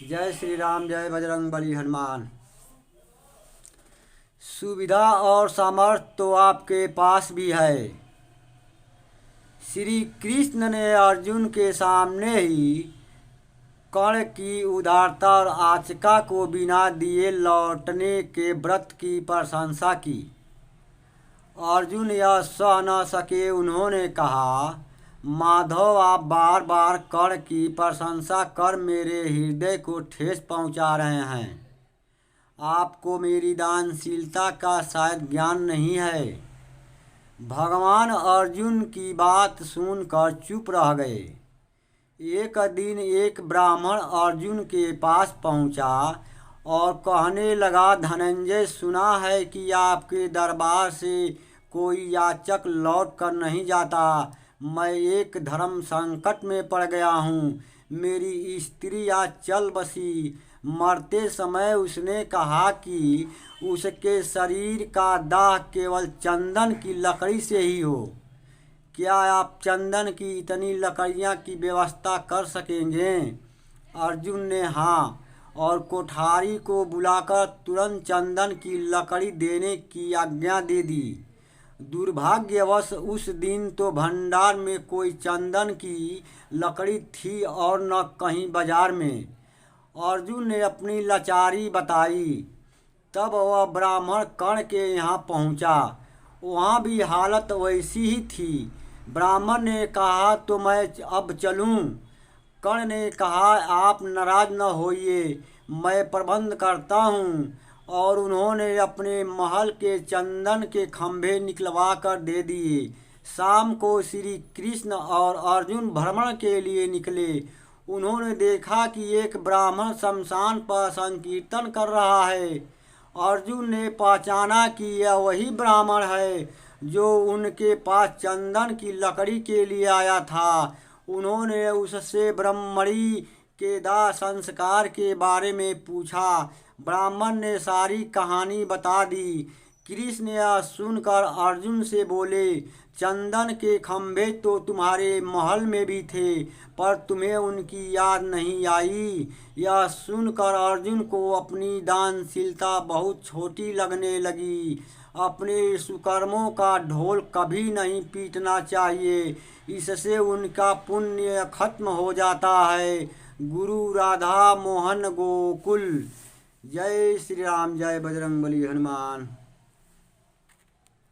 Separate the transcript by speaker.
Speaker 1: जय श्री राम, जय बजरंग बली हनुमान। सुविधा और सामर्थ्य तो आपके पास भी है। श्री कृष्ण ने अर्जुन के सामने ही कर्ण की उदारता और आचका को बिना दिए लौटने के व्रत की प्रशंसा की। अर्जुन यह सह न सके। उन्होंने कहा, माधव, आप बार बार कर्ण की प्रशंसा कर मेरे हृदय को ठेस पहुंचा रहे हैं। आपको मेरी दानशीलता का शायद ज्ञान नहीं है। भगवान अर्जुन की बात सुनकर चुप रह गए। एक दिन एक ब्राह्मण अर्जुन के पास पहुंचा और कहने लगा, धनंजय, सुना है कि आपके दरबार से कोई याचक लौट कर नहीं जाता। मैं एक धर्म संकट में पड़ गया हूँ। मेरी स्त्री आज चल बसी। मरते समय उसने कहा कि उसके शरीर का दाह केवल चंदन की लकड़ी से ही हो। क्या आप चंदन की इतनी लकड़ियाँ की व्यवस्था कर सकेंगे? अर्जुन ने हाँ और कोठारी को बुलाकर तुरंत चंदन की लकड़ी देने की आज्ञा दे दी। दुर्भाग्यवश उस दिन तो भंडार में कोई चंदन की लकड़ी थी और न कहीं बाजार में। अर्जुन ने अपनी लाचारी बताई। तब वह ब्राह्मण कर्ण के यहाँ पहुँचा। वहाँ भी हालत वैसी ही थी। ब्राह्मण ने कहा, तो मैं अब चलूँ? कर्ण ने कहा, आप नाराज न होइए, मैं प्रबंध करता हूँ। और उन्होंने अपने महल के चंदन के खंभे निकलवा कर दे दिए। शाम को श्री कृष्ण और अर्जुन भ्रमण के लिए निकले। उन्होंने देखा कि एक ब्राह्मण शमशान पर संकीर्तन कर रहा है। अर्जुन ने पहचाना कि यह वही ब्राह्मण है जो उनके पास चंदन की लकड़ी के लिए आया था। उन्होंने उससे ब्रह्मणि के दाह संस्कार के बारे में पूछा। ब्राह्मण ने सारी कहानी बता दी। कृष्ण यह सुनकर अर्जुन से बोले, चंदन के खंभे तो तुम्हारे महल में भी थे, पर तुम्हें उनकी याद नहीं आई। यह सुनकर अर्जुन को अपनी दानशीलता बहुत छोटी लगने लगी। अपने सुकर्मों का ढोल कभी नहीं पीटना चाहिए, इससे उनका पुण्य खत्म हो जाता है। गुरु राधा मोहन गोकुल। जय श्री राम, जय बजरंग बली हनुमान।